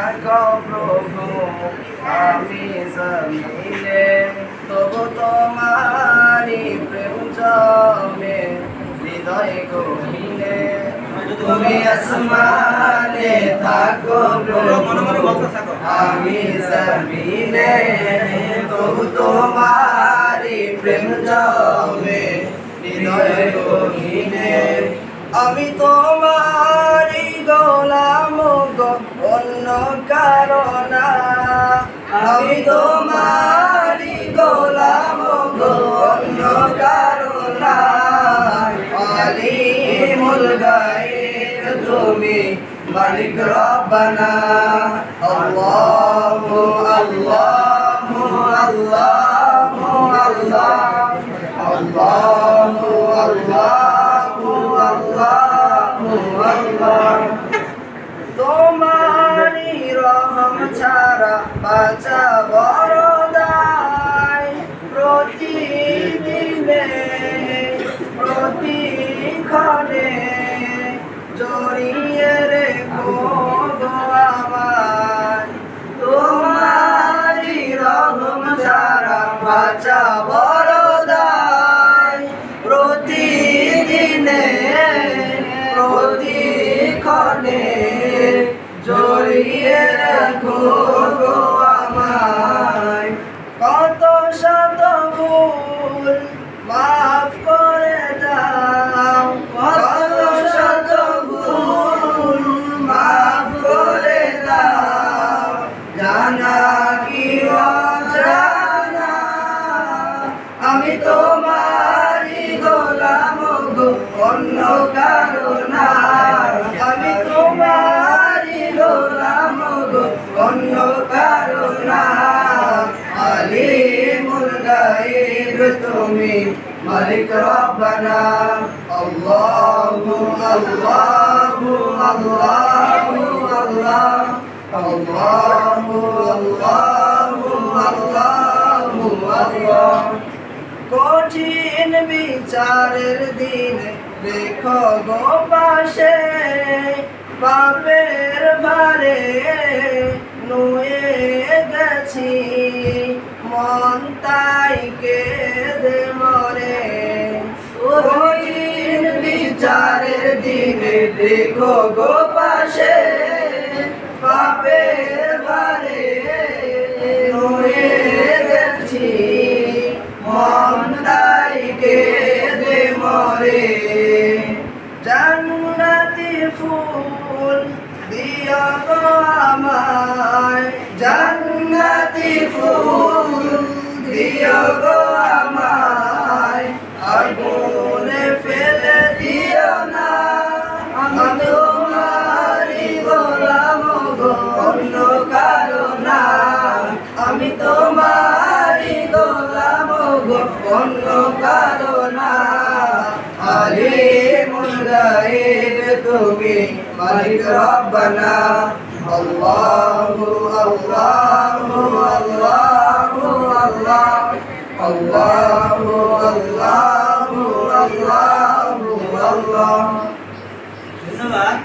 থাকো প্রভু আমি জমিনে, তবু তোমারি প্রেম জমে হৃদয় গহীনে। তুমি আসমানে থাকো প্রভু আমি জমিনে, তবু তোমারি প্রেম জমে হৃদয় গহীনে। আমি তোমারি গোলাম গো অন্য কারো না, আমি তোমারি গোলাম গো অন্য কারো না। আলিমুল গায়ব তুমি মালিক রব্বানা, আল্লাহু আল্লাহু আল্লাহু আল্লাহ, আল্লাহু আল্লাহু আল্লাহু আল্লাহ। তোমারি রহম ছাড়া বাঁচা বড় দায়, প্রতিদিনে প্রতিক্ষণে জড়িয়ে রেখো গো আমায়। তোমারি রহম ছাড়া বাঁচা বড় দায়, প্রতিদিনে প্রতিক্ষণে জড়িয়ে রাখো গো আমায়। কত শত ভুল মাফ করে দাও, কত শত ভুল মাফ করে দাও, জানা কি অজানা আমি তোমারি গোলাম গো অন্য কারো না, আমি তোমারি গোলাম গো অন্য কারো না। আলিমুল গায়ব তুমি মালিক রব্বানা, আল্লাহু আল্লাহু আল্লাহু আল্লাহ, আল্লাহু আল্লাহু আল্লাহু আল্লাহ। কঠিন বিচারের দিনে দেখো গো পাশে, পাপের ভারে নুয়ে গেছি, মন তাই কেঁদে মরে। কঠিন বিচারের দিনে দেখো গো পাশে, পাপের ভারে নুয়ে গেছি, মন তাই কেঁদে মরে। জান্নাতি ফুল দিও গো আমায়, জান্নাতি ফুল দিও গো আমায়, আগুনে ফেলে দিও না, আমি তোমারি গোলাম গো অন্য কারো না, আমি তোমারি গোলাম গো অন্য কারো না। আলিমুল গায়ব তুমি মালিক রব্বানা, আল্লাহু আল্লাহু আল্লাহু আল্লাহ, আল্লাহু আল্লাহু আল্লাহু আল্লাহ।